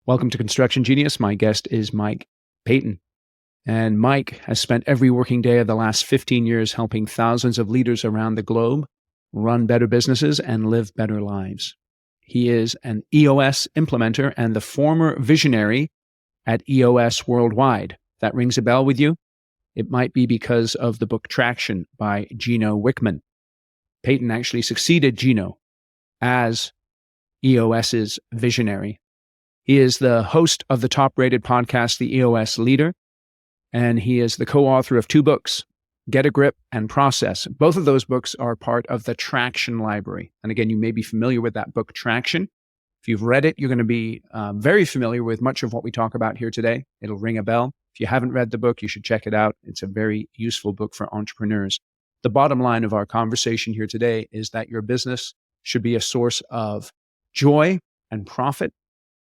Welcome to Construction Genius. My guest is Mike Paton. And Mike has spent every working day of the last 15 years helping thousands of leaders around the globe run better businesses and live better lives. He is an EOS implementer and the former visionary at EOS Worldwide. That rings a bell with you? It might be because of the book Traction by Gino Wickman. Paton actually succeeded Gino as EOS's visionary. He is the host of the top-rated podcast, the EOS Leader, and he is the co-author of two books, Get a Grip and Process. Both of those books are part of the Traction library. And again, you may be familiar with that book, Traction. If you've read it, you're going to be very familiar with much of what we talk about here today. It'll ring a bell. If you haven't read the book, you should check it out. It's a very useful book for entrepreneurs. The bottom line of our conversation here today is that your business should be a source of joy and profit,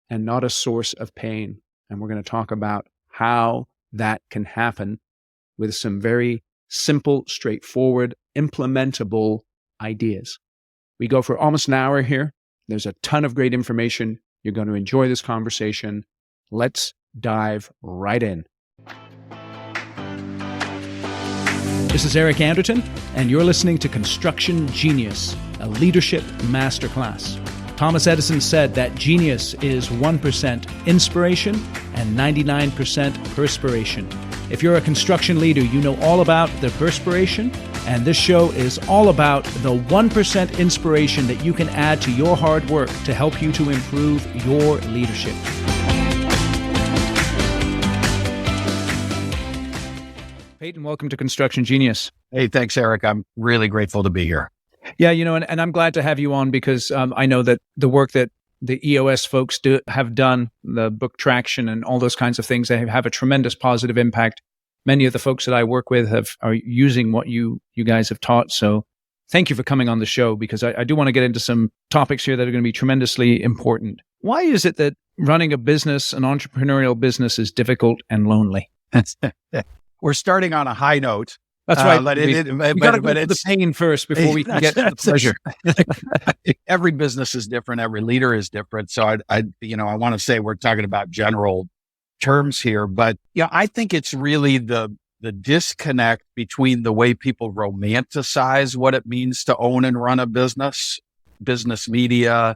and not a source of pain. And we're going to talk about how that can happen with some very simple, straightforward, implementable ideas. We go for almost an hour here. There's a ton of great information. You're going to enjoy this conversation. Let's dive right in. This is Eric Anderton, and you're listening to Construction Genius, a leadership masterclass. Thomas Edison said that genius is 1% inspiration and 99% perspiration. If you're a construction leader, you know all about the perspiration, and this show is all about the 1% inspiration that you can add to your hard work to help you to improve your leadership. Paton, welcome to Construction Genius. Hey, thanks, Eric. I'm really grateful to be here. Yeah, and I'm glad to have you on because I know that the work that the EOS folks have done, the book Traction and all those kinds of things, they have a tremendous positive impact. Many of the folks that I work with are using what you guys have taught. So thank you for coming on the show because I do want to get into some topics here that are going to be tremendously important. Why is it that running a business, an entrepreneurial business, is difficult and lonely? We're starting on a high note. That's right. We got to go to the pain first before we can get to the pleasure. Every business is different. Every leader is different. So I want to say we're talking about general terms here, but I think it's really the disconnect between the way people romanticize what it means to own and run a business media,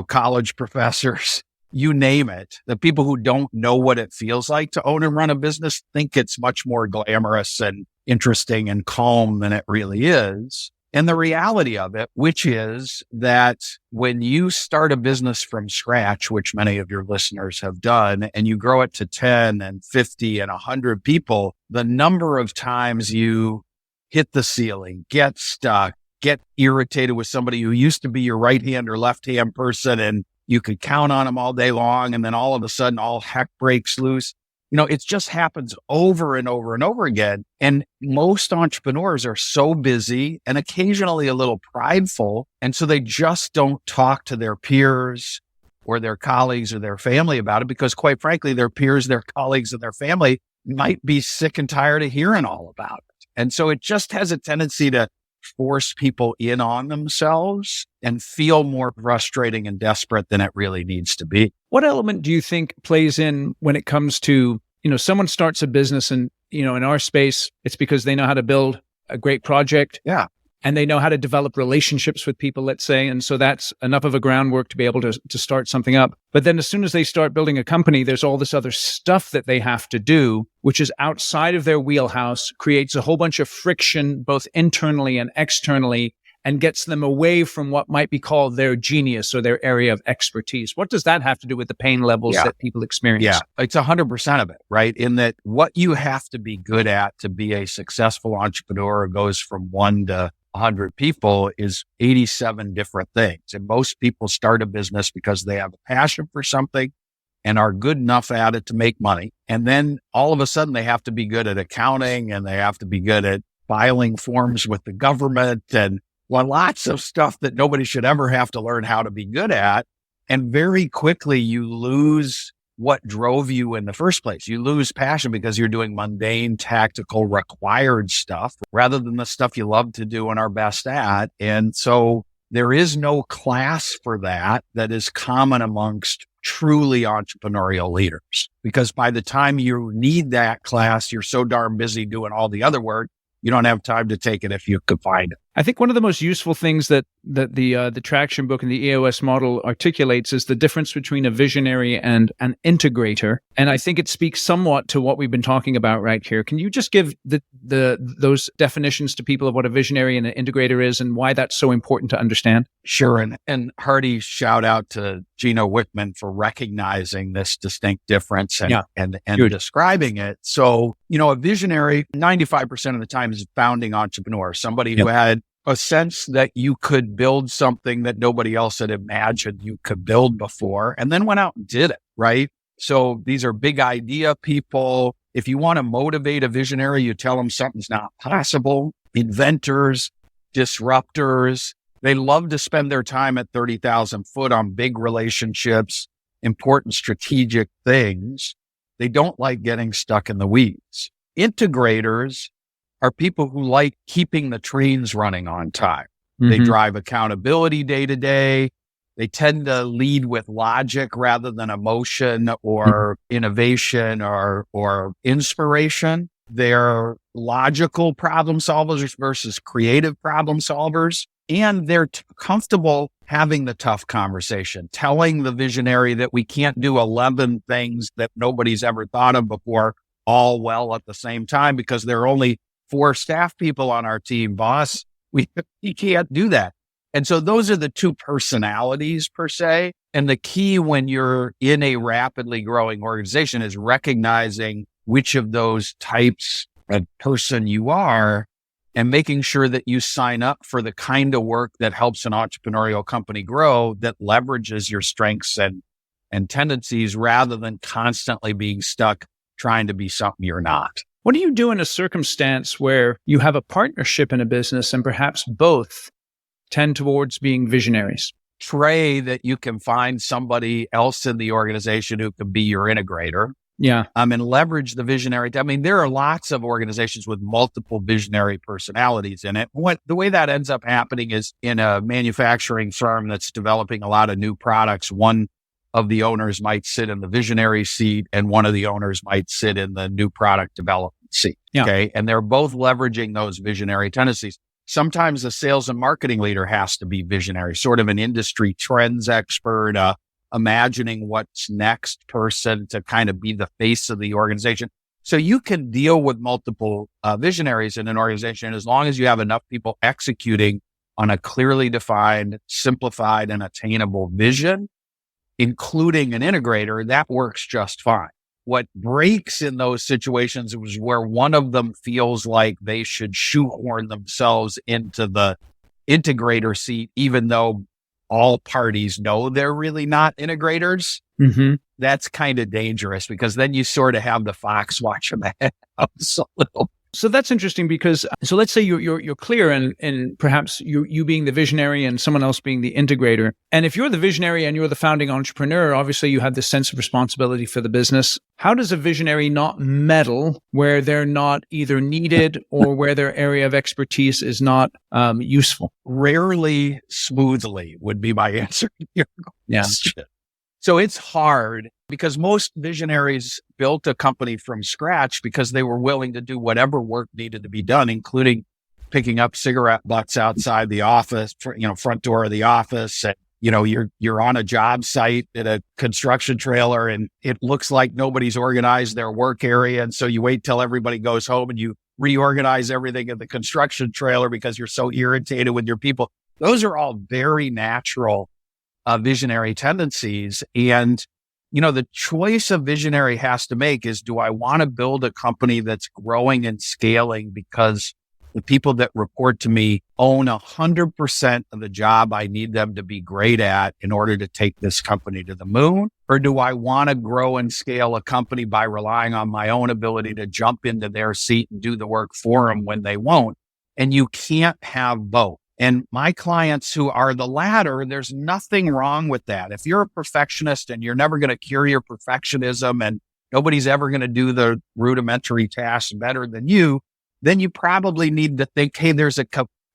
college professors, you name it. The people who don't know what it feels like to own and run a business think it's much more glamorous and interesting and calm than it really is. And the reality of it, which is that when you start a business from scratch, which many of your listeners have done, and you grow it to 10 and 50 and 100 people, the number of times you hit the ceiling, get stuck, get irritated with somebody who used to be your right hand or left hand person, and you could count on them all day long. And then all of a sudden, all heck breaks loose. It just happens over and over and over again. And most entrepreneurs are so busy and occasionally a little prideful. And so they just don't talk to their peers or their colleagues or their family about it because, quite frankly, their peers, their colleagues, and their family might be sick and tired of hearing all about it. And so it just has a tendency to force people in on themselves and feel more frustrating and desperate than it really needs to be. What element do you think plays in when it comes to, someone starts a business and, in our space, it's because they know how to build a great project. Yeah. And they know how to develop relationships with people, let's say. And so that's enough of a groundwork to be able to start something up. But then as soon as they start building a company, there's all this other stuff that they have to do, which is outside of their wheelhouse, creates a whole bunch of friction, both internally and externally, and gets them away from what might be called their genius or their area of expertise. What does that have to do with the pain levels that people experience? Yeah, it's 100% of it, right? In that what you have to be good at to be a successful entrepreneur goes from 1 to 100 people is 87 different things. And most people start a business because they have a passion for something and are good enough at it to make money. And then all of a sudden they have to be good at accounting and they have to be good at filing forms with the government and lots of stuff that nobody should ever have to learn how to be good at. And very quickly you lose what drove you in the first place. You lose passion because you're doing mundane, tactical, required stuff rather than the stuff you love to do and are best at. And so there is no class for that is common amongst truly entrepreneurial leaders. Because by the time you need that class, you're so darn busy doing all the other work, you don't have time to take it if you could find it. I think one of the most useful things that the Traction book and the EOS model articulates is the difference between a visionary and an integrator. And I think it speaks somewhat to what we've been talking about right here. Can you just give those definitions to people of what a visionary and an integrator is and why that's so important to understand? Sure. And hearty shout out to Gino Wickman for recognizing this distinct difference and describing it. So, a visionary 95% of the time is a founding entrepreneur, somebody who had a sense that you could build something that nobody else had imagined you could build before, and then went out and did it, right? So these are big idea people. If you want to motivate a visionary, you tell them something's not possible. Inventors, disruptors, they love to spend their time at 30,000 foot on big relationships, important strategic things. They don't like getting stuck in the weeds. Integrators are people who like keeping the trains running on time. Mm-hmm. They drive accountability day to day. They tend to lead with logic rather than emotion or innovation or inspiration. They're logical problem solvers versus creative problem solvers. And they're comfortable having the tough conversation, telling the visionary that we can't do 11 things that nobody's ever thought of before all well at the same time because there are only 4 staff people on our team, boss. You can't do that. And so those are the two personalities per se. And the key when you're in a rapidly growing organization is recognizing which of those types of person you are and making sure that you sign up for the kind of work that helps an entrepreneurial company grow, that leverages your strengths and tendencies rather than constantly being stuck trying to be something you're not. What do you do in a circumstance where you have a partnership in a business and perhaps both tend towards being visionaries? Pray that you can find somebody else in the organization who can be your integrator. Yeah. And leverage the visionary. I mean, there are lots of organizations with multiple visionary personalities in it. The way that ends up happening is in a manufacturing firm that's developing a lot of new products, one of the owners might sit in the visionary seat and one of the owners might sit in the new product development seat. Yeah. Okay. And they're both leveraging those visionary tendencies. Sometimes the sales and marketing leader has to be visionary, sort of an industry trends expert, imagining what's next person to kind of be the face of the organization. So you can deal with multiple visionaries in an organization as long as you have enough people executing on a clearly defined, simplified, and attainable vision, including an integrator. That works just fine. What breaks in those situations is where one of them feels like they should shoehorn themselves into the integrator seat, even though all parties know they're really not integrators. Mm-hmm. That's kind of dangerous because then you sort of have the fox watching the house a little. So that's interesting because, so let's say you're clear and perhaps you being the visionary and someone else being the integrator. And if you're the visionary and you're the founding entrepreneur, obviously you have this sense of responsibility for the business. How does a visionary not meddle where they're not either needed or where their area of expertise is not useful? Rarely smoothly would be my answer to your question. Yeah. So it's hard because most visionaries built a company from scratch because they were willing to do whatever work needed to be done, including picking up cigarette butts outside the office, front door of the office. And, you're on a job site at a construction trailer and it looks like nobody's organized their work area. And so you wait till everybody goes home and you reorganize everything in the construction trailer because you're so irritated with your people. Those are all very natural visionary tendencies. And, the choice a visionary has to make is, do I want to build a company that's growing and scaling because the people that report to me own 100% of the job I need them to be great at in order to take this company to the moon? Or do I want to grow and scale a company by relying on my own ability to jump into their seat and do the work for them when they won't? And you can't have both. And my clients who are the latter, there's nothing wrong with that. If you're a perfectionist and you're never going to cure your perfectionism and nobody's ever going to do the rudimentary tasks better than you, then you probably need to think, hey, there's a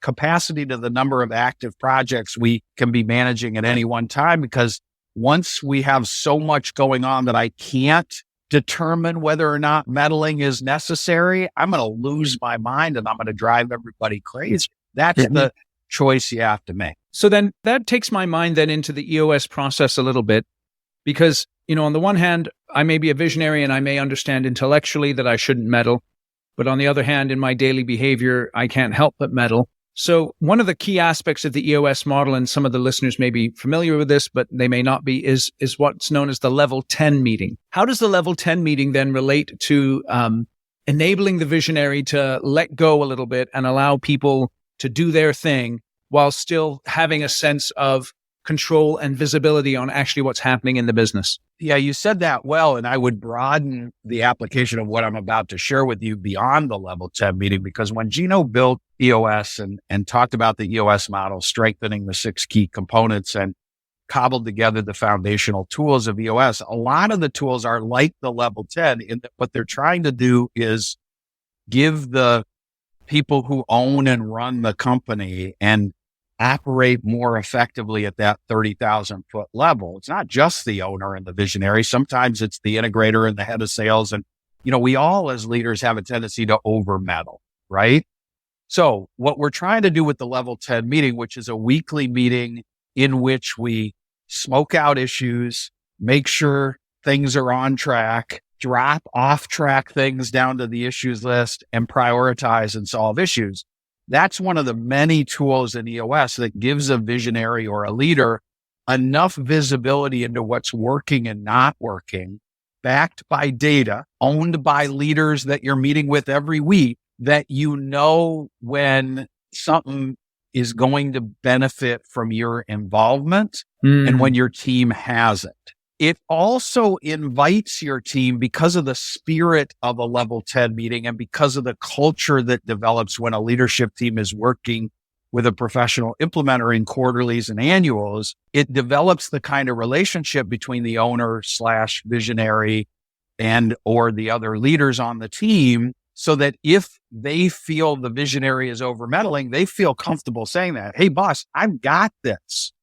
capacity to the number of active projects we can be managing at any one time, because once we have so much going on that I can't determine whether or not meddling is necessary, I'm going to lose my mind and I'm going to drive everybody crazy. That's the choice you have to make. So then that takes my mind then into the EOS process a little bit, because, on the one hand, I may be a visionary and I may understand intellectually that I shouldn't meddle. But on the other hand, in my daily behavior, I can't help but meddle. So one of the key aspects of the EOS model, and some of the listeners may be familiar with this, but they may not be, is what's known as the level 10 meeting. How does the level 10 meeting then relate to enabling the visionary to let go a little bit and allow people to do their thing while still having a sense of control and visibility on actually what's happening in the business? Yeah, you said that well, and I would broaden the application of what I'm about to share with you beyond the level 10 meeting, because when Gino built EOS and talked about the EOS model, strengthening the 6 key components and cobbled together the foundational tools of EOS, a lot of the tools are like the level 10 in that what they're trying to do is give the people who own and run the company and operate more effectively at that 30,000 foot level. It's not just the owner and the visionary. Sometimes it's the integrator and the head of sales. And, we all as leaders have a tendency to over meddle, right? So what we're trying to do with the level 10 meeting, which is a weekly meeting in which we smoke out issues, make sure things are on track, drop off track things down to the issues list, and prioritize and solve issues. That's one of the many tools in EOS that gives a visionary or a leader enough visibility into what's working and not working, backed by data, owned by leaders that you're meeting with every week, that when something is going to benefit from your involvement and when your team hasn't. It also invites your team, because of the spirit of a level 10 meeting and because of the culture that develops when a leadership team is working with a professional implementer in quarterlies and annuals. It develops the kind of relationship between the owner / visionary and or the other leaders on the team, so that if they feel the visionary is over meddling, they feel comfortable saying that, "Hey, boss, I've got this.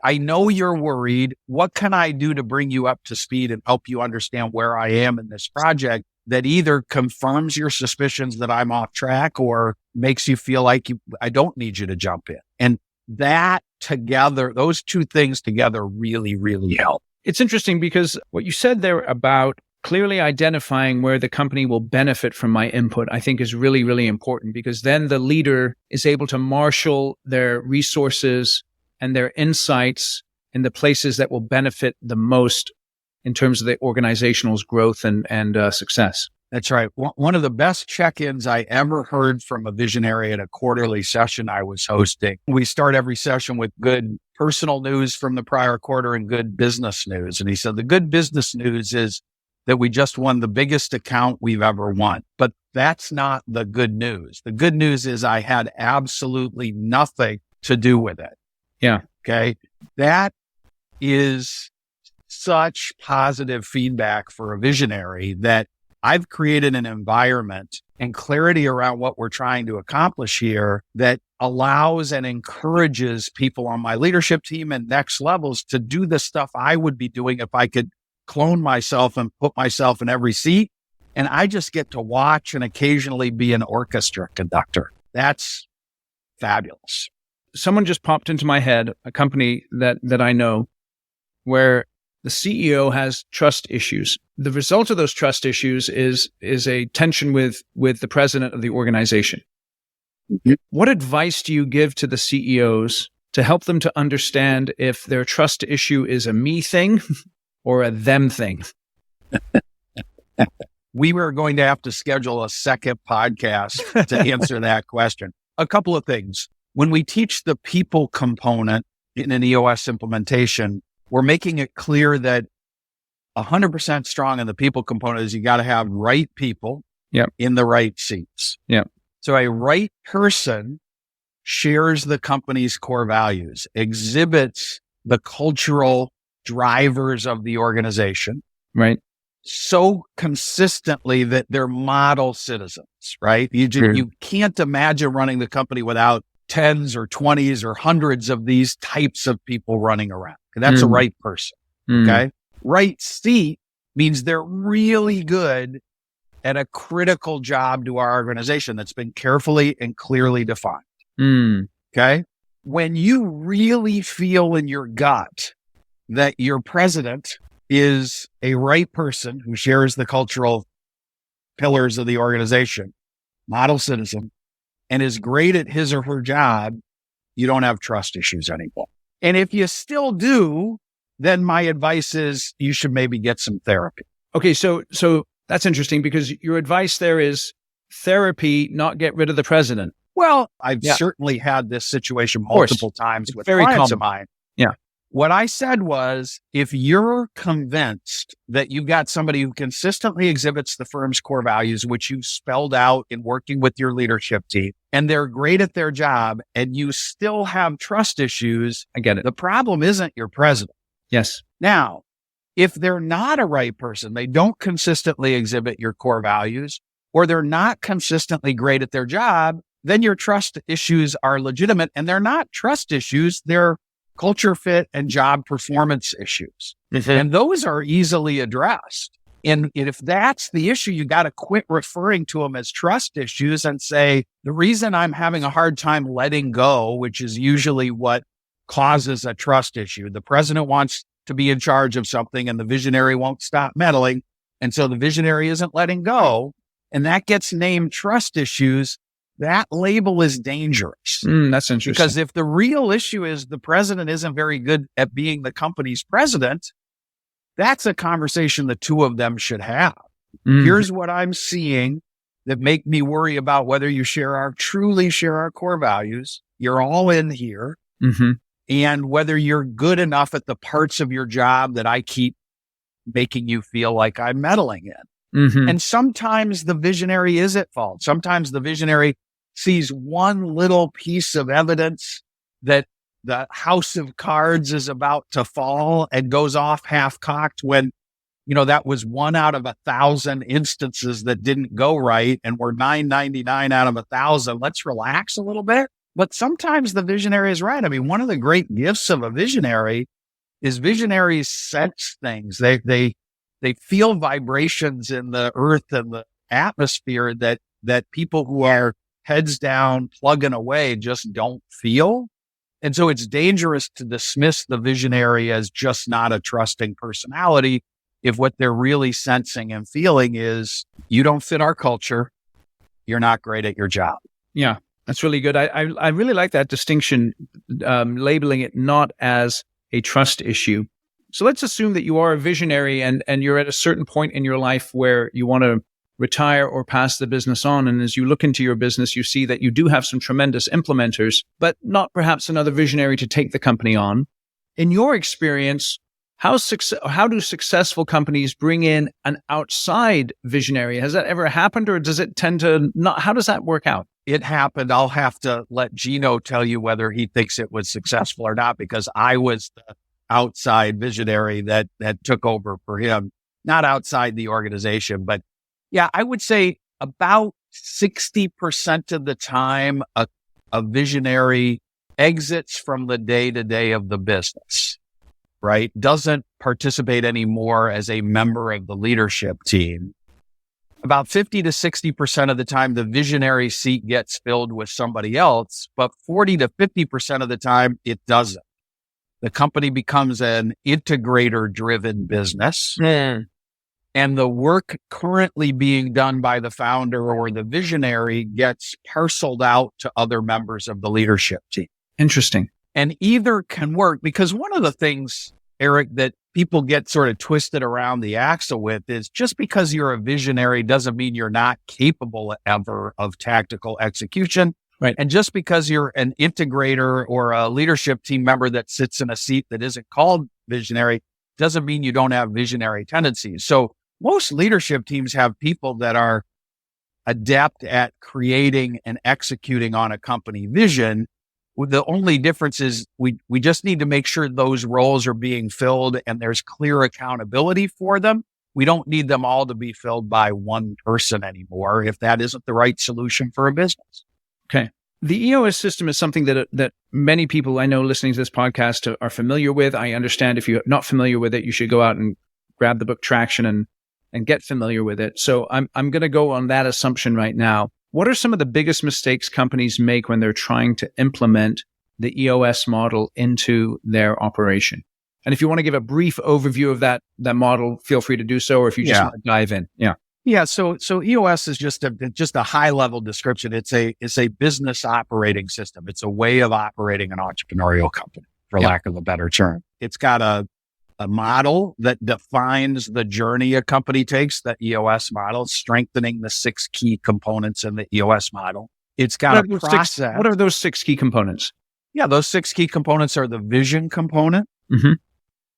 I know you're worried. What can I do to bring you up to speed and help you understand where I am in this project?" That either confirms your suspicions that I'm off track or makes you feel like I don't need you to jump in. And that together, those two things together really, really help. It's interesting because what you said there about clearly identifying where the company will benefit from my input, I think is really, really important, because then the leader is able to marshal their resources and their insights in the places that will benefit the most in terms of the organizational's growth and success. That's right. One of the best check-ins I ever heard from a visionary at a quarterly session I was hosting. We start every session with good personal news from the prior quarter and good business news. And he said, the good business news is that we just won the biggest account we've ever won. But that's not the good news. The good news is I had absolutely nothing to do with it. Yeah. Okay. That is such positive feedback for a visionary that I've created an environment and clarity around what we're trying to accomplish here that allows and encourages people on my leadership team and next levels to do the stuff I would be doing if I could clone myself and put myself in every seat. And I just get to watch and occasionally be an orchestra conductor. That's fabulous. Someone just popped into my head, a company that I know, where the CEO has trust issues. The result of those trust issues is a tension with the president of the organization. Mm-hmm. What advice do you give to the CEOs to help them to understand if their trust issue is a me thing or a them thing? We were going to have to schedule a second podcast to answer that question. A couple of things. When we teach the people component in an EOS implementation, we're making it clear that 100% strong in the people component is you got to have right people in the right seats. Yeah. So a right person shares the company's core values, exhibits the cultural drivers of the organization. Right. So consistently that they're model citizens, right? You can't imagine running the company without tens or 20s or hundreds of these types of people running around. And that's a right person. Okay. Right seat means they're really good at a critical job to our organization that's been carefully and clearly defined. Okay. When you really feel in your gut that your president is a right person who shares the cultural pillars of the organization, model citizen, and is great at his or her job, you don't have trust issues anymore. And if you still do, then my advice is you should maybe get some therapy. Okay, so that's interesting because your advice there is therapy, not get rid of the president. Well, I've certainly had this situation multiple times with clients of mine. Yeah. What I said was, if you're convinced that you've got somebody who consistently exhibits the firm's core values, which you spelled out in working with your leadership team, and they're great at their job, and you still have trust issues, I get it. The problem isn't your president. Yes. Now, if they're not a right person, they don't consistently exhibit your core values, or they're not consistently great at their job, then your trust issues are legitimate, and they're not trust issues. They're culture fit and job performance issues. And those are easily addressed. And if that's the issue, you got to quit referring to them as trust issues and say, the reason I'm having a hard time letting go, which is usually what causes a trust issue. The president wants to be in charge of something and the visionary won't stop meddling. And so the visionary isn't letting go. And that gets named trust issues. That label is dangerous. That's interesting. Because if the real issue is the president isn't very good at being the company's president, that's a conversation the two of them should have. Here's what I'm seeing that make me worry about whether you truly share our core values. You're all in here. And whether you're good enough at the parts of your job that I keep making you feel like I'm meddling in. And sometimes the visionary is at fault. Sometimes the visionary sees one little piece of evidence that the house of cards is about to fall and goes off half-cocked when, that was 1 out of 1,000 instances that didn't go right and we're 999 out of 1,000. Let's relax a little bit. But sometimes the visionary is right. I mean, one of the great gifts of a visionary is visionaries sense things. They feel vibrations in the earth and the atmosphere that people who are heads down, plugging away just don't feel. And so it's dangerous to dismiss the visionary as just not a trusting personality if what they're really sensing and feeling is you don't fit our culture. You're not great at your job. Yeah, that's really good. I really like that distinction, labeling it not as a trust issue. So let's assume that you are a visionary and you're at a certain point in your life where you want to retire or pass the business on. And as you look into your business, you see that you do have some tremendous implementers, but not perhaps another visionary to take the company on. In your experience, how do successful companies bring in an outside visionary? Has that ever happened, or does it tend to not? How does that work out? It happened. I'll have to let Gino tell you whether he thinks it was successful or not, because I was the outside visionary that took over for him, not outside the organization. But yeah, I would say about 60% of the time, a visionary exits from the day-to-day of the business, right? Doesn't participate anymore as a member of the leadership team. About 50 to 60% of the time, the visionary seat gets filled with somebody else, but 40 to 50% of the time, it doesn't. The company becomes an integrator-driven business. And the work currently being done by the founder or the visionary gets parceled out to other members of the leadership team. Interesting. And either can work, because one of the things, Eric, that people get sort of twisted around the axle with is just because you're a visionary doesn't mean you're not capable ever of tactical execution. Right. And just because you're an integrator or a leadership team member that sits in a seat that isn't called visionary doesn't mean you don't have visionary tendencies. So most leadership teams have people that are adept at creating and executing on a company vision. The only difference is we just need to make sure those roles are being filled and there's clear accountability for them. We don't need them all to be filled by one person anymore if that isn't the right solution for a business. Okay. The EOS system is something that many people I know listening to this podcast are familiar with. I understand if you're not familiar with it, you should go out and grab the book Traction and get familiar with it. So I'm going to go on that assumption right now. What are some of the biggest mistakes companies make when they're trying to implement the EOS model into their operation? And if you want to give a brief overview of that model, feel free to do so, or if you just want to dive in. Yeah. So EOS is just a high level description. It's a business operating system. It's a way of operating an entrepreneurial company, for lack of a better term. It's got a model that defines the journey a company takes, the EOS model, strengthening the 6 key components in the EOS model. It's got a process. What are those 6 key components? Yeah, those 6 key components are the vision component,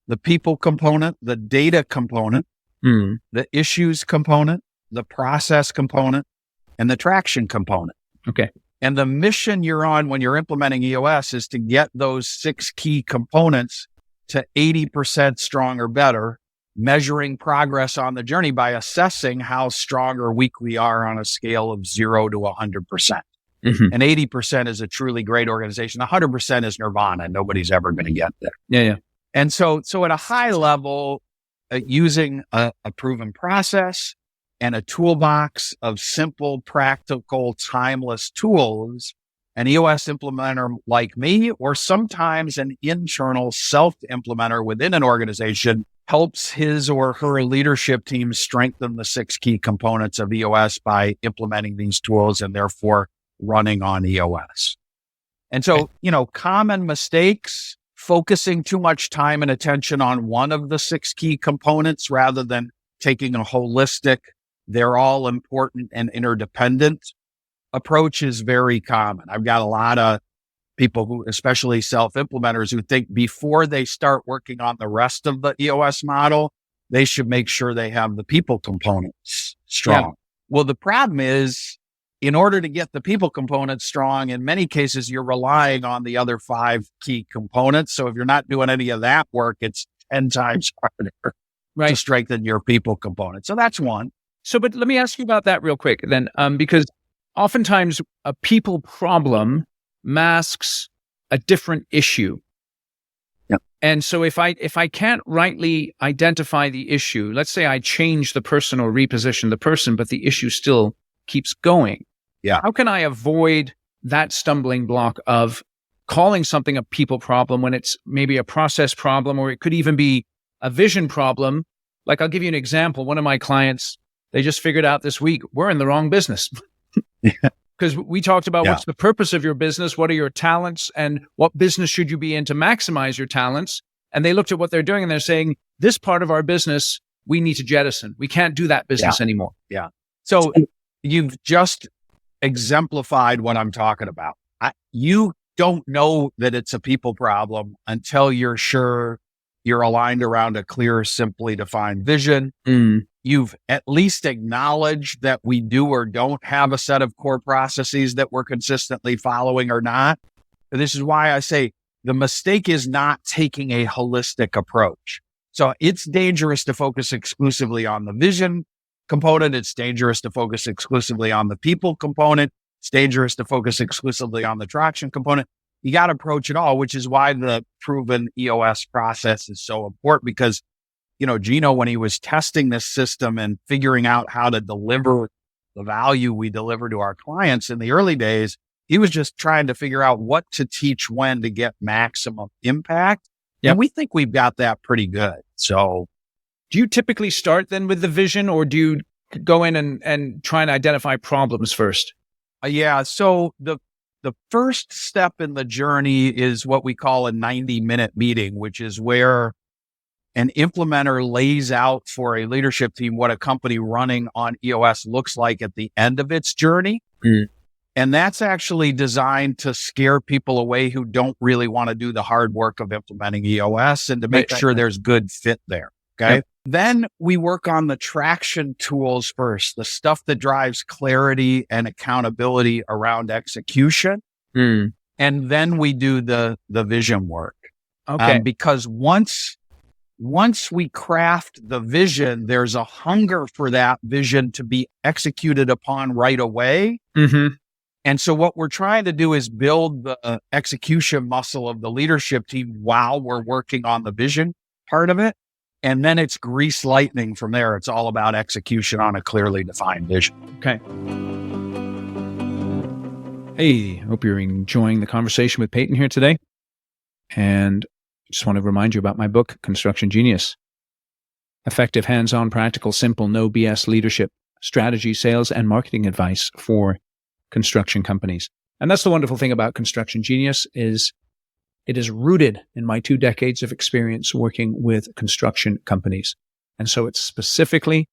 the people component, the data component, the issues component, the process component, and the traction component. Okay. And the mission you're on when you're implementing EOS is to get those 6 key components to 80% strong or better, measuring progress on the journey by assessing how strong or weak we are on a scale of 0 to 100%. And 80% is a truly great organization. 100% is nirvana. Nobody's ever going to get there. Yeah. And so at a high level, using a proven process and a toolbox of simple, practical, timeless tools, an EOS implementer like me, or sometimes an internal self-implementer within an organization, helps his or her leadership team strengthen the 6 key components of EOS by implementing these tools and therefore running on EOS. And so, common mistakes, focusing too much time and attention on one of the 6 key components rather than taking a holistic, they're all important and interdependent approach is very common. I've got a lot of people who, especially self-implementers, who think before they start working on the rest of the EOS model, they should make sure they have the people components strong. Yeah. Well, the problem is, in order to get the people components strong, in many cases, you're relying on the other 5 key components. So if you're not doing any of that work, it's 10 times harder to strengthen your people component. So that's one. So, but let me ask you about that real quick then, because oftentimes a people problem masks a different issue. Yep. And so if I can't rightly identify the issue, let's say I change the person or reposition the person, but the issue still keeps going. Yeah. How can I avoid that stumbling block of calling something a people problem when it's maybe a process problem, or it could even be a vision problem? Like, I'll give you an example. One of my clients, they just figured out this week, we're in the wrong business. Because we talked about what's the purpose of your business, what are your talents, and what business should you be in to maximize your talents. And they looked at what they're doing and they're saying, this part of our business, we need to jettison. We can't do that business anymore. Yeah. So you've just exemplified what I'm talking about. You don't know that it's a people problem until you're sure you're aligned around a clear, simply defined vision. You've at least acknowledged that we do or don't have a set of core processes that we're consistently following or not. And this is why I say the mistake is not taking a holistic approach. So it's dangerous to focus exclusively on the vision component. It's dangerous to focus exclusively on the people component. It's dangerous to focus exclusively on the traction component. You got to approach it all, which is why the proven EOS process is so important, because Gino, when he was testing this system and figuring out how to deliver the value we deliver to our clients in the early days, he was just trying to figure out what to teach when to get maximum impact. Yep. And we think we've got that pretty good. So do you typically start then with the vision, or do you go in and try and identify problems first? So the first step in the journey is what we call a 90-minute meeting, which is where an implementer lays out for a leadership team what a company running on EOS looks like at the end of its journey. And that's actually designed to scare people away who don't really want to do the hard work of implementing EOS, and to make sure there's good fit there. Okay. Yep. Then we work on the traction tools first, the stuff that drives clarity and accountability around execution. And then we do the vision work. Okay. Because once we craft the vision, there's a hunger for that vision to be executed upon right away. And so what we're trying to do is build the execution muscle of the leadership team while we're working on the vision part of it. And then it's grease lightning from there. It's all about execution on a clearly defined vision. Okay. Hey, hope you're enjoying the conversation with Paton here today. And just want to remind you about my book, Construction Genius. Effective, hands-on, practical, simple, no BS leadership, strategy, sales, and marketing advice for construction companies. And that's the wonderful thing about Construction Genius is it is rooted in my 2 decades of experience working with construction companies. And so it's specifically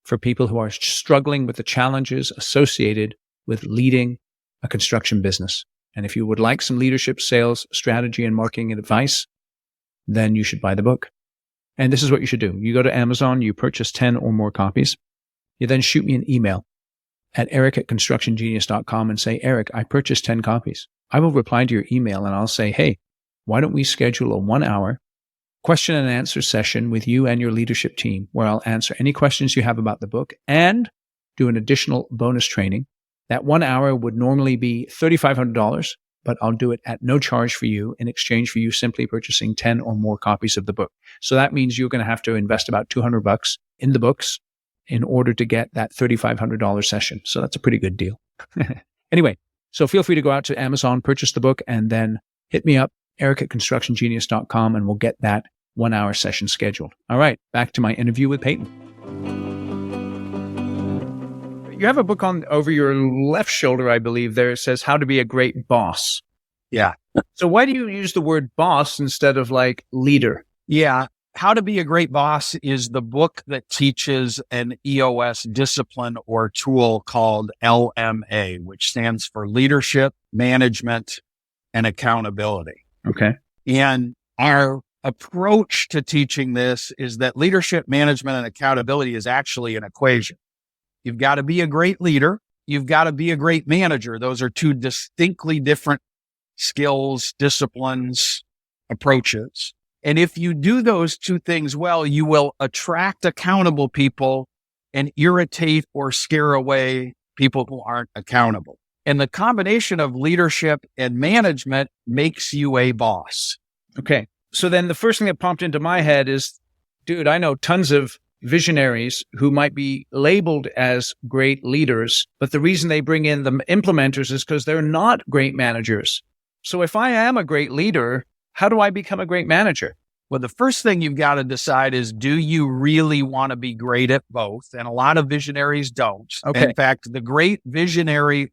for people who are struggling with the challenges associated with leading a construction business. And if you would like some leadership, sales, strategy, and marketing advice, then you should buy the book. And this is what you should do. You go to Amazon, you purchase 10 or more copies. You then shoot me an email at eric@constructiongenius.com and say, Eric, I purchased 10 copies. I will reply to your email and I'll say, hey, why don't we schedule a 1-hour question and answer session with you and your leadership team where I'll answer any questions you have about the book and do an additional bonus training. That 1 hour would normally be $3,500, but I'll do it at no charge for you in exchange for you simply purchasing 10 or more copies of the book. So that means you're going to have to invest about $200 in the books in order to get that $3,500 session. So that's a pretty good deal. Anyway, so feel free to go out to Amazon, purchase the book, and then hit me up, eric@constructiongenius.com, and we'll get that 1-hour session scheduled. All right, back to my interview with Paton. You have a book on over your left shoulder, I believe. There it says How to Be a Great Boss. Yeah. So why do you use the word boss instead of like leader? Yeah. How to Be a Great Boss is the book that teaches an EOS discipline or tool called LMA, which stands for Leadership, Management, and Accountability. Okay. And our approach to teaching this is that leadership, management, and accountability is actually an equation. You've got to be a great leader. You've got to be a great manager. Those are 2 distinctly different skills, disciplines, approaches. And if you do those 2 things well, you will attract accountable people and irritate or scare away people who aren't accountable. And the combination of leadership and management makes you a boss. Okay. So then the first thing that popped into my head is, dude, I know tons of visionaries who might be labeled as great leaders, but the reason they bring in the implementers is because they're not great managers. So if I am a great leader, how do I become a great manager? Well, the first thing you've got to decide is, do you really want to be great at both? And a lot of visionaries don't. Okay. In fact, the great visionary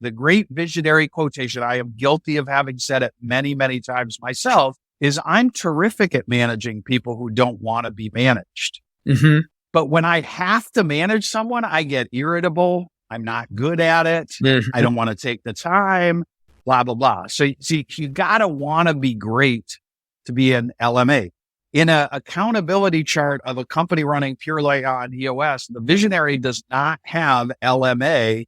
quotation, I am guilty of having said it many, many times myself, is I'm terrific at managing people who don't want to be managed. Mm-hmm. But when I have to manage someone, I get irritable. I'm not good at it. I don't want to take the time, blah, blah, blah. So see, you got to want to be great to be an LMA. In an accountability chart of a company running purely on EOS, the visionary does not have LMA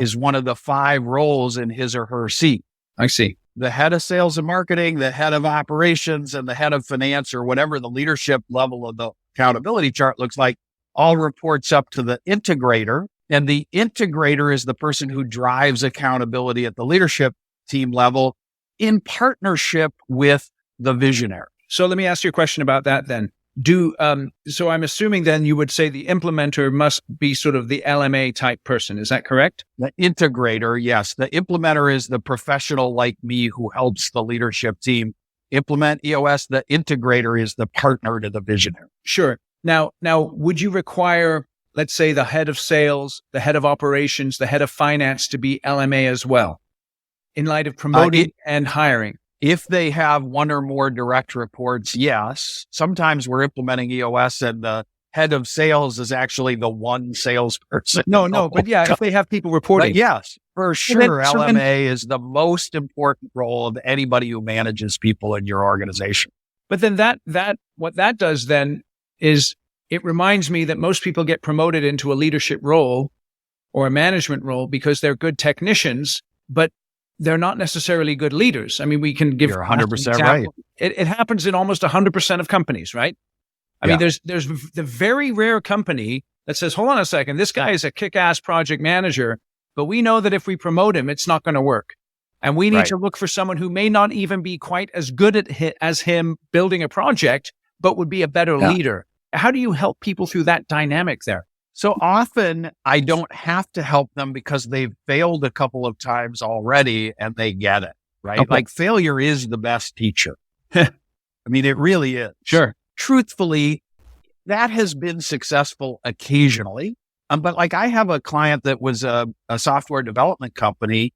is one of the 5 roles in his or her seat. I see. The head of sales and marketing, the head of operations, and the head of finance, or whatever the leadership level of the accountability chart looks like, all reports up to the integrator. And the integrator is the person who drives accountability at the leadership team level in partnership with the visionary. So let me ask you a question about that then. So I'm assuming then you would say the implementer must be sort of the LMA type person. Is that correct? The integrator, yes. The implementer is the professional like me who helps the leadership team implement EOS. The integrator is the partner to the visionary. Sure. Now, would you require, let's say, the head of sales, the head of operations, the head of finance to be LMA as well, in light of promoting and hiring? If they have 1 or more direct reports, yes. Sometimes we're implementing EOS and the head of sales is actually the one salesperson. No, but yeah, if they have people reporting. But yes, for sure, LMA is the most important role of anybody who manages people in your organization. But then what that does then is it reminds me that most people get promoted into a leadership role or a management role because they're good technicians, but they're not necessarily good leaders. I mean, we can give... You're 100% right. It happens in almost 100% of companies, right? I mean, there's the very rare company that says, hold on a second, this guy is a kick-ass project manager, but we know that if we promote him, it's not going to work. And we need Right. to look for someone who may not even be quite as good as him building a project, but would be a better leader. How do you help people through that dynamic there? So often I don't have to help them because they've failed a couple of times already and they get it, right? Okay. Like failure is the best teacher. I mean, it really is. Sure. Truthfully, that has been successful occasionally. But like I have a client that was a software development company,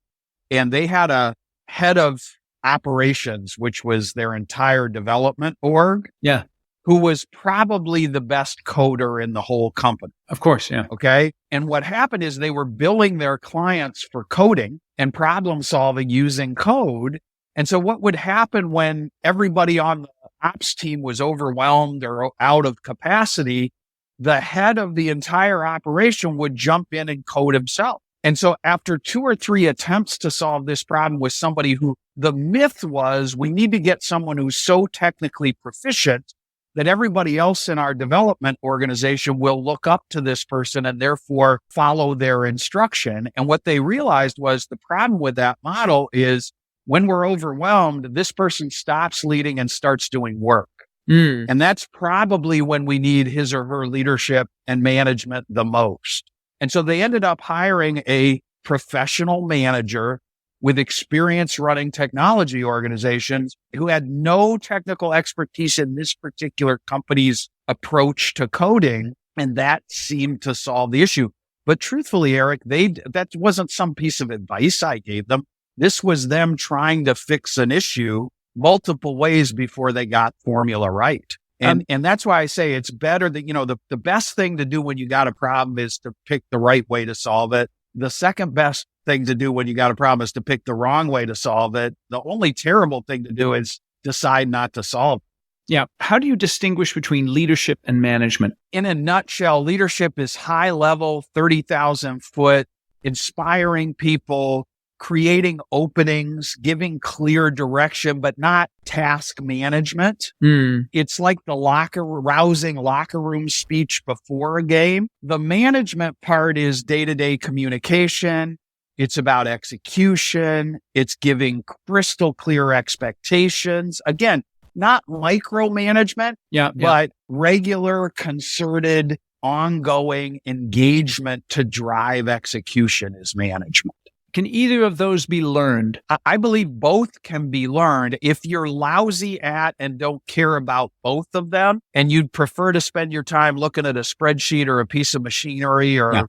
and they had a head of operations, which was their entire development org, Yeah. who was probably the best coder in the whole company. Of course. Yeah. Okay. And what happened is they were billing their clients for coding and problem solving using code. And so what would happen when everybody on the ops team was overwhelmed or out of capacity, the head of the entire operation would jump in and code himself. And so after 2 or 3 attempts to solve this problem with somebody who the myth was, we need to get someone who's so technically proficient that everybody else in our development organization will look up to this person and therefore follow their instruction. And what they realized was the problem with that model is when we're overwhelmed, this person stops leading and starts doing work. And that's probably when we need his or her leadership and management the most. And so they ended up hiring a professional manager with experience running technology organizations who had no technical expertise in this particular company's approach to coding. And that seemed to solve the issue. But truthfully, Eric, that wasn't some piece of advice I gave them. This was them trying to fix an issue multiple ways before they got formula right. And that's why I say it's better that, the best thing to do when you got a problem is to pick the right way to solve it. The second best thing to do when you got a problem is to pick the wrong way to solve it. The only terrible thing to do is decide not to solve it. Yeah. How do you distinguish between leadership and management? In a nutshell, leadership is high level, 30,000 foot, inspiring people, creating openings, giving clear direction, but not task management. It's like the rousing locker room speech before a game. The management part is day-to-day communication. It's about execution. It's giving crystal clear expectations. Again, not micromanagement, but regular, concerted, ongoing engagement to drive execution is management. Can either of those be learned? I believe both can be learned. If you're lousy at and don't care about both of them, and you'd prefer to spend your time looking at a spreadsheet or a piece of machinery or,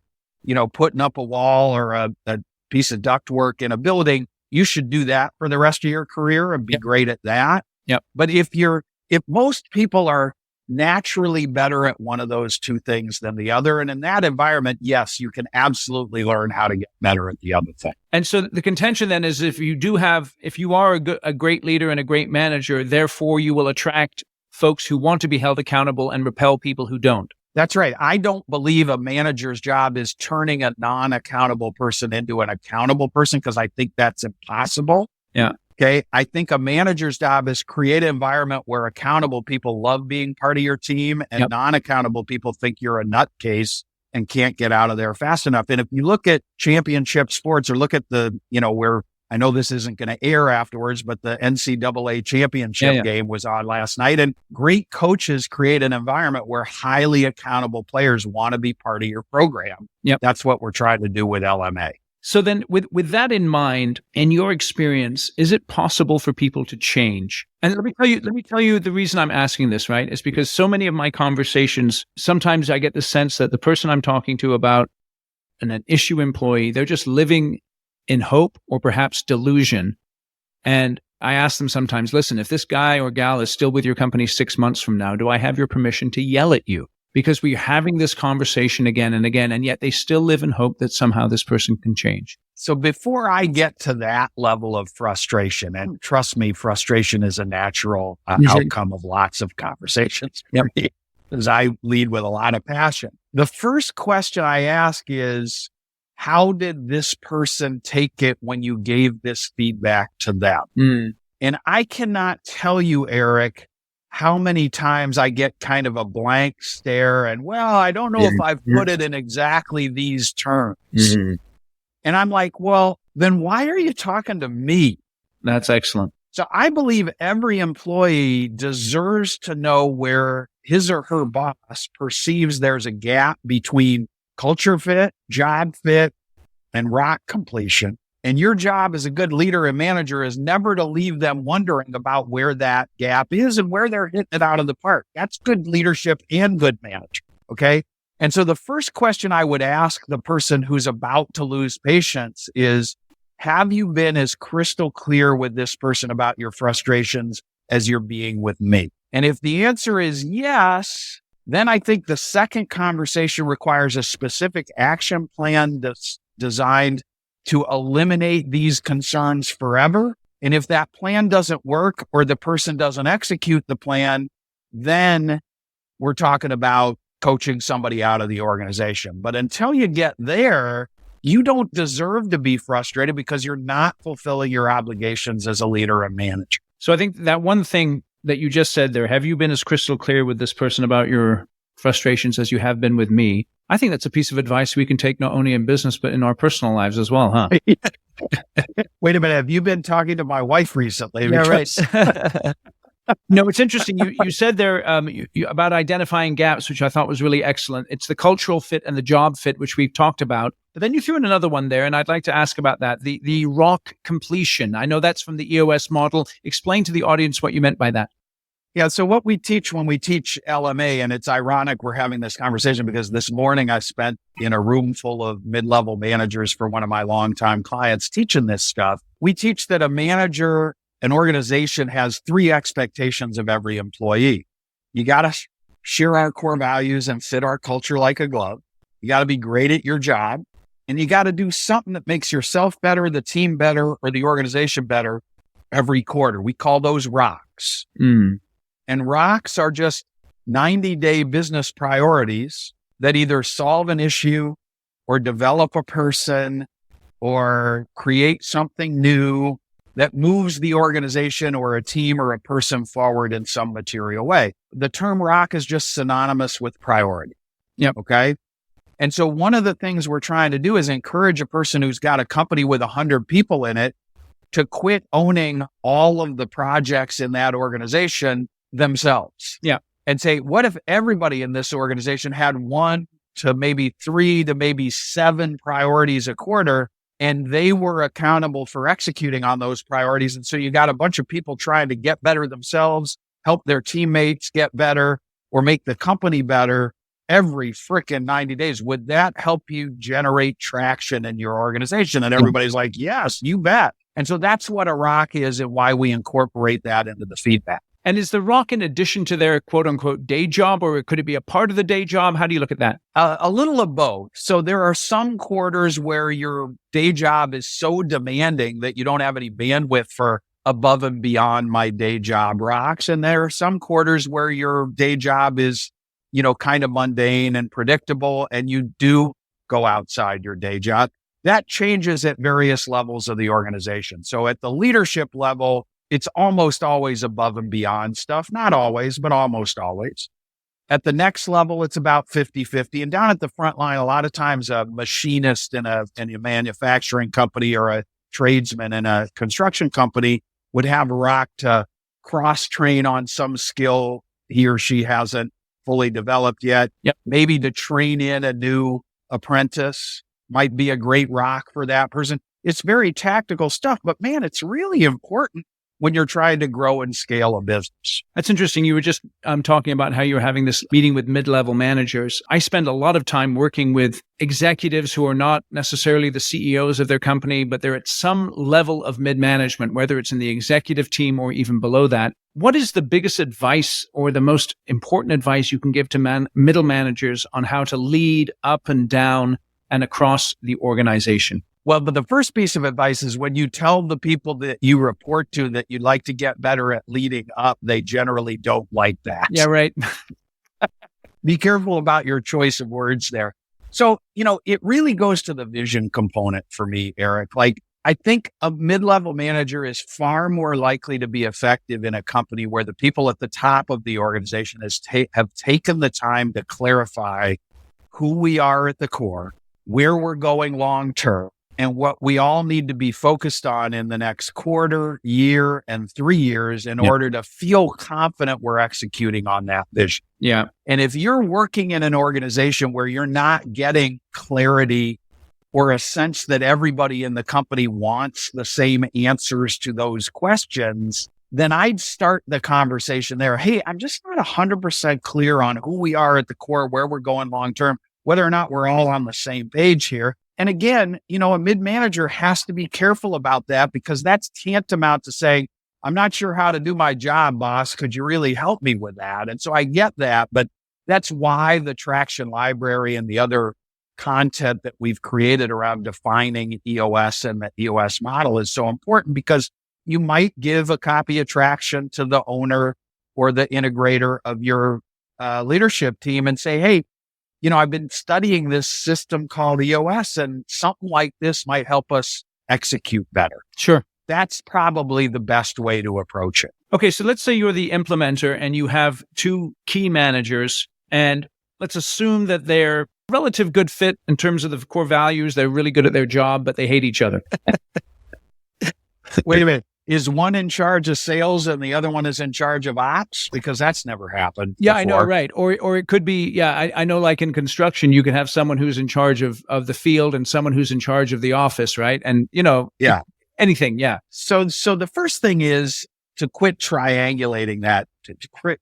putting up a wall or a piece of ductwork in a building, you should do that for the rest of your career and be great at that. But if most people are naturally better at one of those two things than the other. And in that environment, yes, you can absolutely learn how to get better at the other thing. And so the contention then is if you are a great leader and a great manager, therefore you will attract folks who want to be held accountable and repel people who don't. That's right. I don't believe a manager's job is turning a non-accountable person into an accountable person because I think that's impossible. Yeah. Okay. I think a manager's job is create an environment where accountable people love being part of your team and non-accountable people think you're a nutcase and can't get out of there fast enough. And if you look at championship sports or look at where I know this isn't going to air afterwards, but the NCAA championship game was on last night, and great coaches create an environment where highly accountable players want to be part of your program. That's what we're trying to do with LMA. So then with that in mind, in your experience, is it possible for people to change? And let me tell you the reason I'm asking this, right? Is because so many of my conversations, sometimes I get the sense that the person I'm talking to about an issue employee, they're just living in hope or perhaps delusion. And I ask them sometimes, listen, if this guy or gal is still with your company 6 months from now, do I have your permission to yell at you? Because we're having this conversation again and again, and yet they still live in hope that somehow this person can change. So before I get to that level of frustration, and trust me, frustration is a natural outcome of lots of conversations, because I lead with a lot of passion. The first question I ask is, how did this person take it when you gave this feedback to them? And I cannot tell you, Eric, how many times I get kind of a blank stare and, well, I don't know if I've put it in exactly these terms. And I'm like, well, then why are you talking to me? That's excellent. So I believe every employee deserves to know where his or her boss perceives there's a gap between culture fit, job fit, and rock completion. And your job as a good leader and manager is never to leave them wondering about where that gap is and where they're hitting it out of the park. That's good leadership and good management. Okay. And so the first question I would ask the person who's about to lose patience is, have you been as crystal clear with this person about your frustrations as you're being with me? And if the answer is yes, then I think the second conversation requires a specific action plan that's designed to eliminate these concerns forever. And if that plan doesn't work or the person doesn't execute the plan, then we're talking about coaching somebody out of the organization. But until you get there, you don't deserve to be frustrated because you're not fulfilling your obligations as a leader and manager. So I think that one thing that you just said there, have you been as crystal clear with this person about your frustrations as you have been with me? I think that's a piece of advice we can take not only in business, but in our personal lives as well, huh? Wait a minute. Have you been talking to my wife recently? Yeah, right. No, it's interesting. You said there about identifying gaps, which I thought was really excellent. It's the cultural fit and the job fit, which we've talked about. But then you threw in another one there, and I'd like to ask about that. The rock completion. I know that's from the EOS model. Explain to the audience what you meant by that. Yeah. So what we teach when we teach LMA, and it's ironic we're having this conversation because this morning I spent in a room full of mid-level managers for one of my longtime clients teaching this stuff. We teach that a manager, an organization has three expectations of every employee. You got to share our core values and fit our culture like a glove. You got to be great at your job, and you got to do something that makes yourself better, the team better, or the organization better every quarter. We call those rocks. And rocks are just 90-day business priorities that either solve an issue or develop a person or create something new that moves the organization or a team or a person forward in some material way. The term rock is just synonymous with priority. Yep. Okay. And so one of the things we're trying to do is encourage a person who's got a company with 100 people in it to quit owning all of the projects in that organization themselves. Yeah. And say, what if everybody in this organization had 1 to maybe 3 to maybe 7 priorities a quarter, and they were accountable for executing on those priorities? And so you got a bunch of people trying to get better themselves, help their teammates get better, or make the company better every frickin' 90 days. Would that help you generate traction in your organization? And everybody's like, yes, you bet. And so that's what a rock is and why we incorporate that into the feedback. And is the rock in addition to their quote unquote day job, or could it be a part of the day job? How do you look at that? A little of both. So there are some quarters where your day job is so demanding that you don't have any bandwidth for above and beyond my day job rocks. And there are some quarters where your day job is, kind of mundane and predictable, and you do go outside your day job. That changes at various levels of the organization. So at the leadership level, it's almost always above and beyond stuff. Not always, but almost always. At the next level, it's about 50-50. And down at the front line, a lot of times a machinist in a manufacturing company or a tradesman in a construction company would have a rock to cross-train on some skill he or she hasn't fully developed yet. Yep. Maybe to train in a new apprentice might be a great rock for that person. It's very tactical stuff, but man, it's really important when you're trying to grow and scale a business. That's interesting. You were just talking about how you were having this meeting with mid-level managers. I spend a lot of time working with executives who are not necessarily the CEOs of their company, but they're at some level of mid-management, whether it's in the executive team or even below that. What is the biggest advice or the most important advice you can give to middle managers on how to lead up and down and across the organization? Well, but the first piece of advice is when you tell the people that you report to that you'd like to get better at leading up, they generally don't like that. Yeah, right. Be careful about your choice of words there. So, it really goes to the vision component for me, Eric. Like, I think a mid-level manager is far more likely to be effective in a company where the people at the top of the organization have taken the time to clarify who we are at the core, where we're going long term, and what we all need to be focused on in the next quarter, year, and 3 years in order to feel confident we're executing on that vision. Yeah. And if you're working in an organization where you're not getting clarity or a sense that everybody in the company wants the same answers to those questions, then I'd start the conversation there. Hey, I'm just not 100% clear on who we are at the core, where we're going long-term, whether or not we're all on the same page here. And again, a mid-manager has to be careful about that, because that's tantamount to saying, I'm not sure how to do my job, boss. Could you really help me with that? And so I get that, but that's why the Traction Library and the other content that we've created around defining EOS and the EOS model is so important, because you might give a copy of Traction to the owner or the integrator of your leadership team and say, hey, I've been studying this system called EOS, and something like this might help us execute better. Sure. That's probably the best way to approach it. Okay, so let's say you're the implementer and you have two key managers, and let's assume that they're relative good fit in terms of the core values. They're really good at their job, but they hate each other. Wait a minute. Is one in charge of sales and the other one is in charge of ops? Because that's never happened. Yeah, before. I know, right. Or it could be, I know, like in construction, you can have someone who's in charge of the field and someone who's in charge of the office, right? And, anything, yeah. So the first thing is to quit triangulating that, to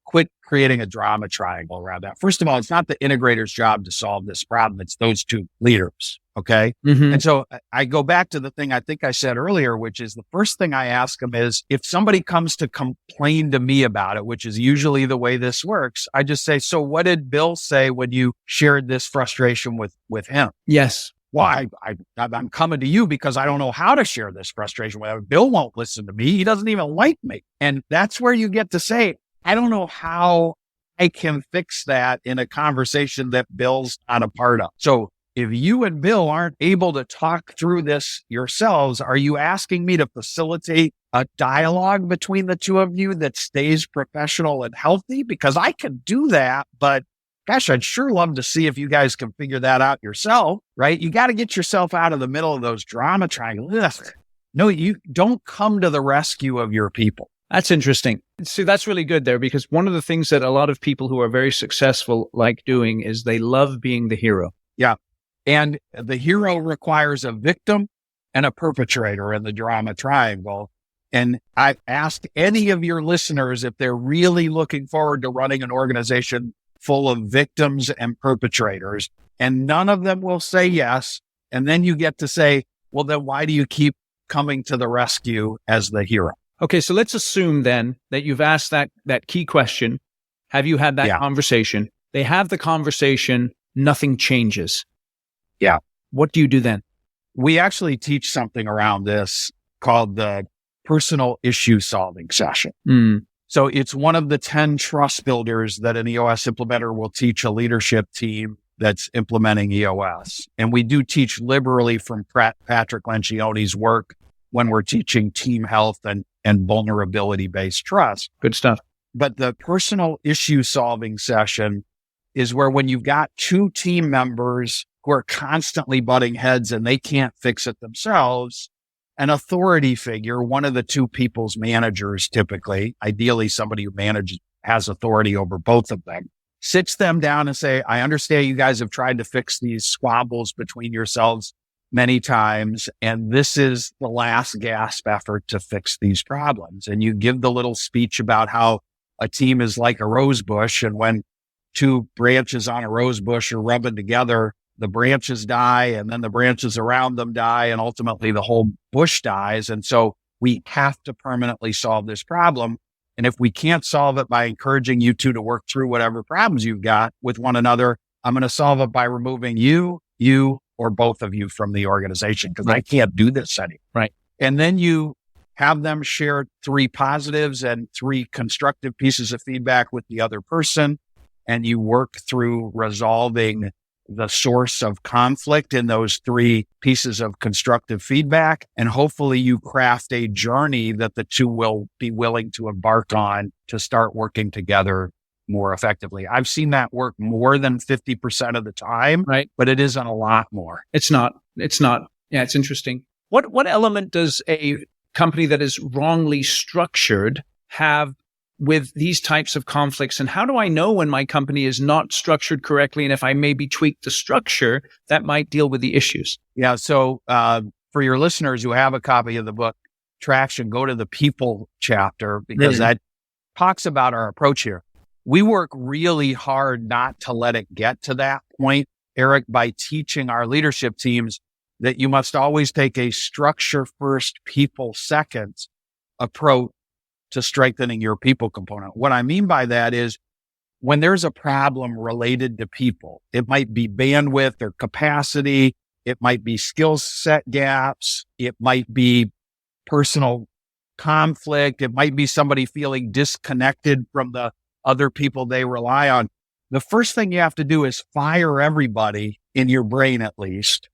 quit creating a drama triangle around that. First of all, it's not the integrator's job to solve this problem. It's those two leaders. Okay. Mm-hmm. And so I go back to the thing I think I said earlier, which is the first thing I ask them is, if somebody comes to complain to me about it, which is usually the way this works, I just say, so what did Bill say when you shared this frustration with him? Yes. Well, I'm coming to you because I don't know how to share this frustration with him. Bill won't listen to me. He doesn't even like me. And that's where you get to say, I don't know how I can fix that in a conversation that Bill's not a part of. So if you and Bill aren't able to talk through this yourselves, are you asking me to facilitate a dialogue between the two of you that stays professional and healthy? Because I can do that, but gosh, I'd sure love to see if you guys can figure that out yourself, right? You got to get yourself out of the middle of those drama triangles. Ugh. No, you don't come to the rescue of your people. That's interesting. See, that's really good there, because one of the things that a lot of people who are very successful like doing is they love being the hero. Yeah. And the hero requires a victim and a perpetrator in the drama triangle. And I've asked any of your listeners if they're really looking forward to running an organization full of victims and perpetrators, and none of them will say yes. And then you get to say, well, then why do you keep coming to the rescue as the hero? Okay, so let's assume then that you've asked that key question. Have you had that conversation? They have the conversation, nothing changes. Yeah. What do you do then? We actually teach something around this called the personal issue solving session. So it's one of the 10 trust builders that an EOS implementer will teach a leadership team that's implementing EOS. And we do teach liberally from Patrick Lencioni's work when we're teaching team health and vulnerability-based trust. Good stuff. But the personal issue solving session is where, when you've got two team members who are constantly butting heads and they can't fix it themselves, an authority figure, one of the two people's managers, typically, ideally somebody who has authority over both of them, sits them down and say, I understand you guys have tried to fix these squabbles between yourselves many times, and this is the last gasp effort to fix these problems. And you give the little speech about how a team is like a rose bush, and when two branches on a rose bush are rubbing together, the branches die, and then the branches around them die, and ultimately the whole bush dies. And so we have to permanently solve this problem. And if we can't solve it by encouraging you two to work through whatever problems you've got with one another, I'm going to solve it by removing you, or both of you from the organization, because I can't do this anymore. Right. And then you have them share 3 positives and 3 constructive pieces of feedback with the other person, and you work through resolving the source of conflict in those 3 pieces of constructive feedback. And hopefully you craft a journey that the two will be willing to embark on to start working together more effectively. I've seen that work more than 50% of the time, right? But it isn't a lot more. It's not. Yeah, it's interesting. What element does a company that is wrongly structured have with these types of conflicts? And how do I know when my company is not structured correctly? And if I maybe tweak the structure, that might deal with the issues. Yeah. So for your listeners who have a copy of the book, Traction, go to the people chapter because that talks about our approach here. We work really hard not to let it get to that point, Eric, by teaching our leadership teams that you must always take a structure first, people second approach to strengthening your people component. What I mean by that is when there's a problem related to people, it might be bandwidth or capacity. It might be skill set gaps. It might be personal conflict. It might be somebody feeling disconnected from the other people they rely on. The first thing you have to do is fire everybody in your brain, at least,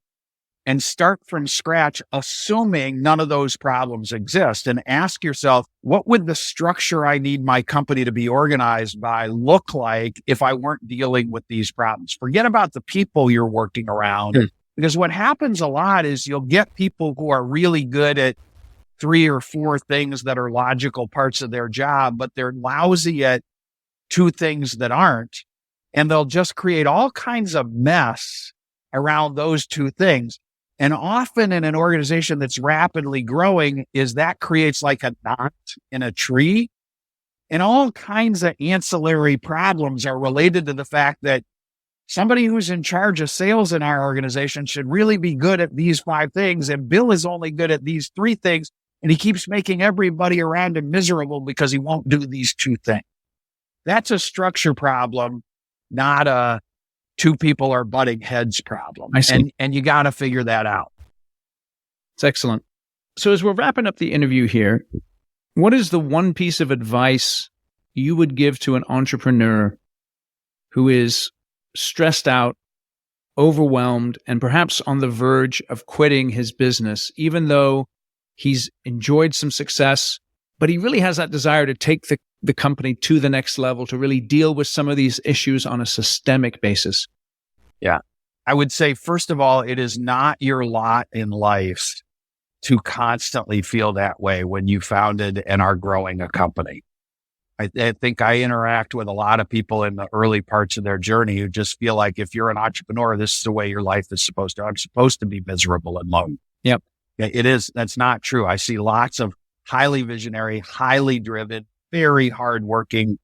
and start from scratch, assuming none of those problems exist, and ask yourself, what would the structure I need my company to be organized by look like if I weren't dealing with these problems? Forget about the people you're working around, because what happens a lot is you'll get people who are really good at 3 or 4 things that are logical parts of their job, but they're lousy at 2 things that aren't. And they'll just create all kinds of mess around those 2 things. And often in an organization that's rapidly growing is that creates like a knot in a tree. And all kinds of ancillary problems are related to the fact that somebody who's in charge of sales in our organization should really be good at these 5 things. And Bill is only good at these 3 things. And he keeps making everybody around him miserable because he won't do these 2 things. That's a structure problem, not a 2 people are butting heads problem. I see. And you got to figure that out. It's excellent. So as we're wrapping up the interview here, what is the one piece of advice you would give to an entrepreneur who is stressed out, overwhelmed, and perhaps on the verge of quitting his business, even though he's enjoyed some success, but he really has that desire to take the company to the next level, to really deal with some of these issues on a systemic basis? Yeah. I would say, first of all, it is not your lot in life to constantly feel that way when you founded and are growing a company. I think I interact with a lot of people in the early parts of their journey who just feel like if you're an entrepreneur, this is the way your life is supposed to. I'm supposed to be miserable and lonely. Yep. It is. That's not true. I see lots of highly visionary, highly driven, very hardworking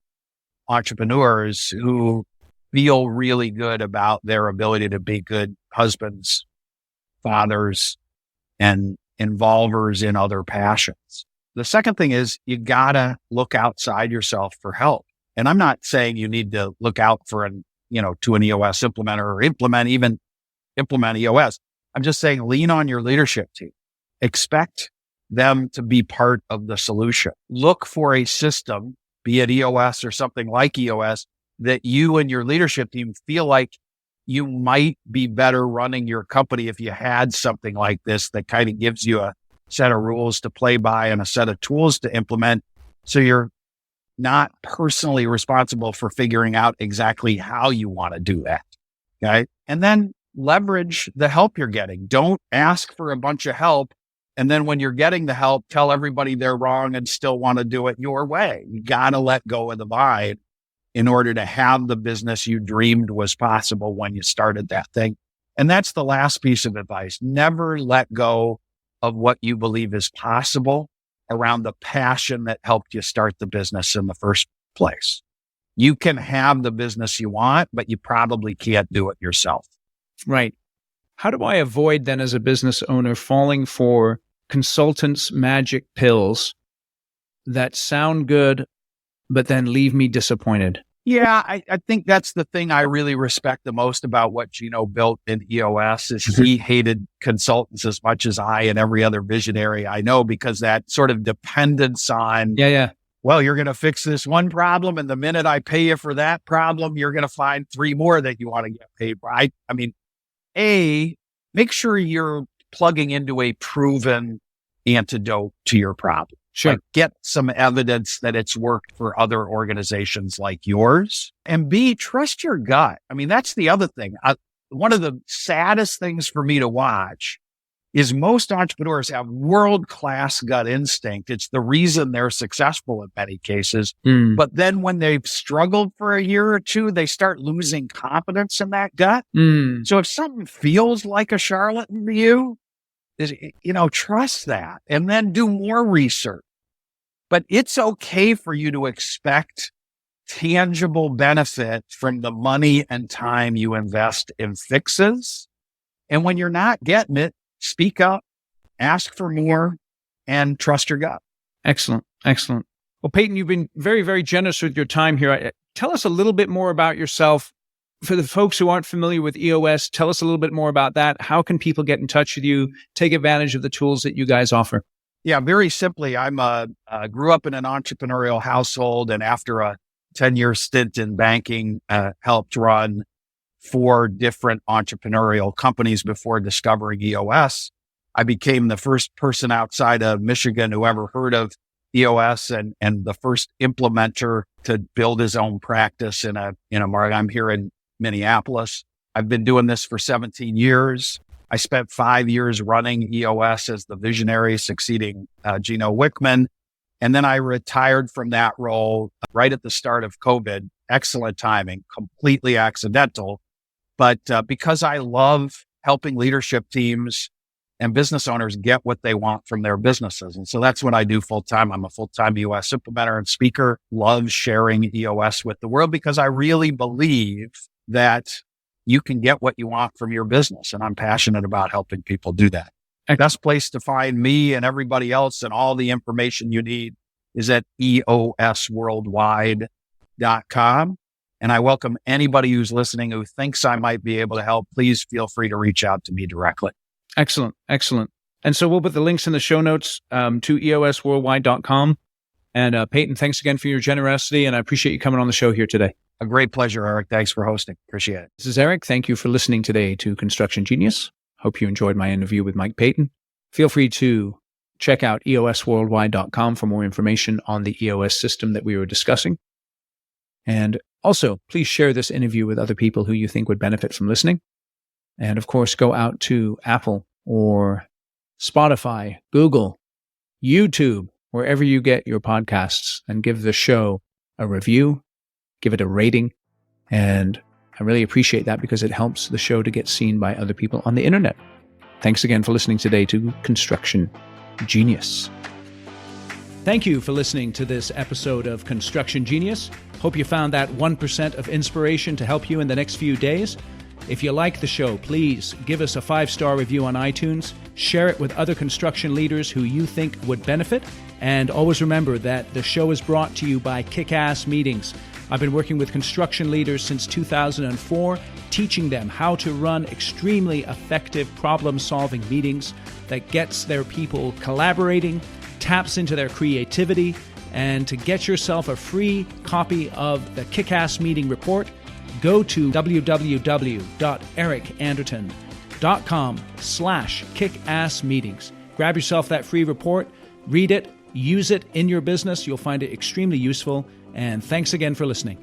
entrepreneurs who feel really good about their ability to be good husbands, fathers, and involvers in other passions. The second thing is you gotta look outside yourself for help. And I'm not saying you need to look out for to an EOS implementer or implement EOS. I'm just saying lean on your leadership team. Expect them to be part of the solution. Look for a system, be it EOS or something like EOS, that you and your leadership team feel like you might be better running your company if you had something like this that kind of gives you a set of rules to play by and a set of tools to implement. So you're not personally responsible for figuring out exactly how you want to do that. Okay. And then leverage the help you're getting. Don't ask for a bunch of help. And then when you're getting the help, tell everybody they're wrong and still want to do it your way. You got to let go of the vine in order to have the business you dreamed was possible when you started that thing. And that's the last piece of advice. Never let go of what you believe is possible around the passion that helped you start the business in the first place. You can have the business you want, but you probably can't do it yourself. Right. How do I avoid then as a business owner falling for consultants' magic pills that sound good, but then leave me disappointed? Yeah, I think that's the thing I really respect the most about what Gino built in EOS is he hated consultants as much as I and every other visionary I know, because that sort of dependence on, well, you're going to fix this one problem, and the minute I pay you for that problem, you're going to find 3 more that you want to get paid for. I mean, make sure you're plugging into a proven antidote to your problem. Sure. Like get some evidence that it's worked for other organizations like yours. And B, trust your gut. I mean, that's the other thing. One of the saddest things for me to watch is most entrepreneurs have world-class gut instinct. It's the reason they're successful in many cases. But then when they've struggled for a year or two, they start losing confidence in that gut. So if something feels like a charlatan to you, trust that and then do more research. But it's okay for you to expect tangible benefit from the money and time you invest in fixes. And when you're not getting it, speak up, ask for more, and trust your gut. Excellent. Excellent. Well, Paton, you've been very, very generous with your time here. Tell us a little bit more about yourself. For the folks who aren't familiar with EOS, tell us a little bit more about that. How can people get in touch with you, take advantage of the tools that you guys offer? Yeah, very simply, I grew up in an entrepreneurial household, and after a 10-year stint in banking, helped run 4 different entrepreneurial companies before discovering EOS. I became the first person outside of Michigan who ever heard of EOS and the first implementer to build his own practice in a market. I'm here in Minneapolis. I've been doing this for 17 years. I spent 5 years running EOS as the visionary, succeeding Gino Wickman. And then I retired from that role right at the start of COVID. Excellent timing, completely accidental. But because I love helping leadership teams and business owners get what they want from their businesses. And so that's what I do full time. I'm a full-time EOS implementer and speaker, love sharing EOS with the world because I really believe that you can get what you want from your business. And I'm passionate about helping people do that. The best place to find me and everybody else and all the information you need is at EOSworldwide.com. And I welcome anybody who's listening who thinks I might be able to help. Please feel free to reach out to me directly. Excellent. Excellent. And so we'll put the links in the show notes to EOSworldwide.com. And Paton, thanks again for your generosity. And I appreciate you coming on the show here today. A great pleasure, Eric. Thanks for hosting. Appreciate it. This is Eric. Thank you for listening today to Construction Genius. Hope you enjoyed my interview with Mike Paton. Feel free to check out EOSworldwide.com for more information on the EOS system that we were discussing. And also, please share this interview with other people who you think would benefit from listening. And of course, go out to Apple or Spotify, Google, YouTube, wherever you get your podcasts, and give the show a review, give it a rating. And I really appreciate that because it helps the show to get seen by other people on the internet. Thanks again for listening today to Construction Genius. Thank you for listening to this episode of Construction Genius. Hope you found that 1% of inspiration to help you in the next few days. If you like the show, please give us a 5-star review on iTunes, share it with other construction leaders who you think would benefit, and always remember that the show is brought to you by Kick-Ass Meetings. I've been working with construction leaders since 2004, teaching them how to run extremely effective problem-solving meetings that gets their people collaborating, taps into their creativity. And to get yourself a free copy of the Kick-Ass Meeting Report, go to www.ericanderton.com/kickassmeetings. Grab yourself that free report, read it, use it in your business. You'll find it extremely useful. And thanks again for listening.